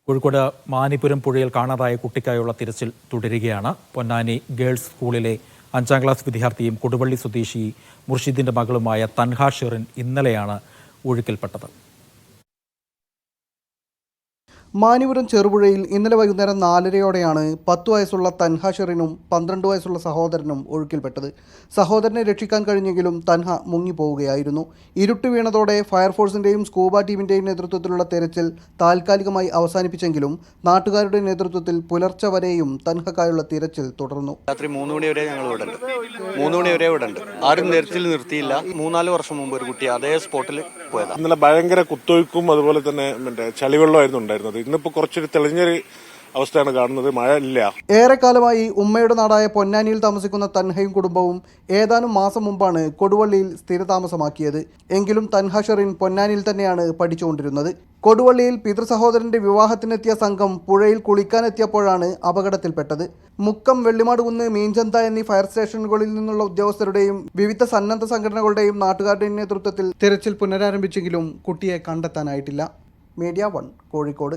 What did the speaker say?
കോഴിക്കോട് മാനിപുരം പുഴയിൽ കാണാതായ കുട്ടിക്കായുള്ള തിരച്ചിൽ തുടരുകയാണ്. പൊന്നാനി ഗേൾസ് സ്കൂളിലെ 5ാം ക്ലാസ് വിദ്യാർത്ഥിയും കൊടുവള്ളി സ്വദേശി മുർഷിദിന്റെ മകളുമായ തൻഹ ഷെറിൻ ഇന്നലെയാണ് ഒഴുക്കിൽപ്പെട്ടത്. മാനിപുരം ചെറുപുഴയിൽ ഇന്നലെ വൈകുന്നേരം 4:30യോടെയാണ് 10 വയസ്സുള്ള തൻഹ ഷെറിനും 12 വയസ്സുള്ള സഹോദരനും ഒഴുക്കിൽപ്പെട്ടത്. സഹോദരനെ രക്ഷിക്കാൻ കഴിഞ്ഞെങ്കിലും തൻഹ മുങ്ങിപ്പോവുകയായിരുന്നു. ഇരുട്ട് വീണതോടെ ഫയർഫോഴ്സിന്റെയും സ്കൂബ ടീമിന്റെയും നേതൃത്വത്തിലുള്ള തെരച്ചിൽ താൽക്കാലികമായി അവസാനിപ്പിച്ചെങ്കിലും നാട്ടുകാരുടെ നേതൃത്വത്തിൽ പുലർച്ചെ വരെയും തൻഹക്കായുള്ള തിരച്ചിൽ തുടർന്നു. രാത്രി 3 മണി വരെ ഞങ്ങൾ ഇവിടെ ഉണ്ട്. 3 മണി വരെ ഇവിടെ ഉണ്ട്. ആരും തെരച്ചിൽ നിർത്തിയില്ല. 3-4 വർഷം മുമ്പ് ഒരു കുട്ടി അതേ സ്പോട്ടിൽ പോയതാണ്. ഇന്നലെ ഭയങ്കര കുത്തൊഴുക്കും അതുപോലെ തന്നെ ചളിവെള്ളമായിരുന്നു ഉണ്ടായിരുന്നത്. ഇന്നിപ്പോ കുറച്ചൊരു തെളിഞ്ഞൊരു അവസ്ഥയാണ് കാണുന്നത്. മഴ ഇല്ല. ഏറെക്കാലമായി ഉമ്മയുടെ നാടായ പൊന്നാനിയിൽ താമസിക്കുന്ന തൻഹയും കുടുംബവും ഏതാനും മാസം മുമ്പാണ് കൊടുവള്ളിയിൽ സ്ഥിരതാമസമാക്കിയത്. എങ്കിലും തൻഹ ഷെറിൻ പൊന്നാനിയിൽ തന്നെയാണ് പഠിച്ചുകൊണ്ടിരുന്നത്. കൊടുവള്ളിയിൽ പിതൃസഹോദരന്റെ വിവാഹത്തിനെത്തിയ സംഘം പുഴയിൽ കുളിക്കാനെത്തിയപ്പോഴാണ് അപകടത്തിൽപ്പെട്ടത്. മുക്കം, വെള്ളിമാടുകുന്ന്, മീൻചന്ത എന്നീ ഫയർ സ്റ്റേഷനുകളിൽ നിന്നുള്ള ഉദ്യോഗസ്ഥരുടെയും വിവിധ സന്നദ്ധ സംഘടനകളുടെയും നാട്ടുകാരുടെയും നേതൃത്വത്തിൽ തിരച്ചിൽ പുനരാരംഭിച്ചെങ്കിലും കുട്ടിയെ കണ്ടെത്താനായിട്ടില്ല. മീഡിയ 1 കോഴിക്കോട്.